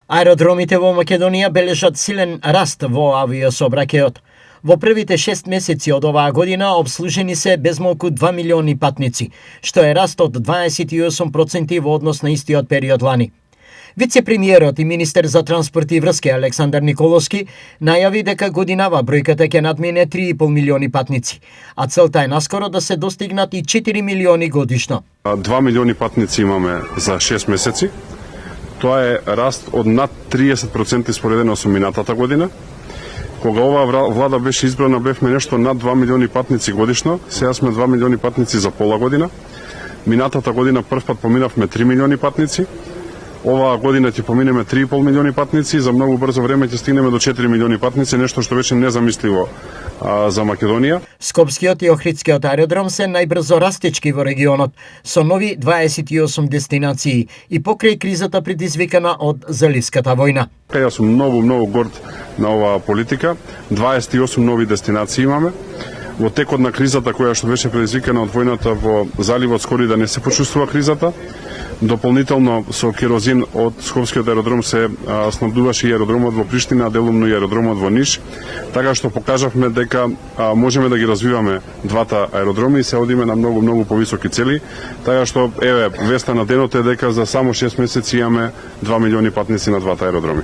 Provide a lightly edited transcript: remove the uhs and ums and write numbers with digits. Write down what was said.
Аеродромите во Македонија бележат силен раст во авиосообраќајот. Во првите 6 месеци од оваа година обслужени се безмалку 2 милиони патници, што е раст од 28% во однос на истиот период лани. Вице-премиерот и министер за транспорт и врски Александар Николовски најави дека годинава бројката ќе надмине 3,5 милиони патници, а целта е наскоро да се достигнат и 4 милиони годишно. 2 милиони патници имаме за 6 месеци. Тоа е раст од над 30% споредено со минатата година. Кога оваа влада беше избрана, бевме нешто над 2 милиони патници годишно, сега сме 2 милиони патници за пола година. Минатата година првпат поминавме 3 милиони патници. Оваа година ќе поминеме 3,5 милиони патници, за многу брзо време ќе стигнеме до 4 милиони патници, нешто што беше незамисливо за Македонија. Скопскиот и Охридскиот аеродром се најбрзо растечки во регионот, со нови 28 дестинации и покрај кризата предизвикана од Заливската војна. Јас сум многу горд на оваа политика. 28 нови дестинации имаме. Во текот на кризата која што беше предизвикана од војната во Заливот, скоро да не се почувствува кризата. Дополнително со керозин од Скопскиот аеродром се снабдуваше и аеродромот во Приштина, делумно и аеродромот во Ниш, така што покажавме дека можеме да ги развиваме двата аеродроми и се одиме на многу повисоки цели, така што еве веста на денот е дека за само 6 месеци имаме 2 милиони патници на двата аеродроми.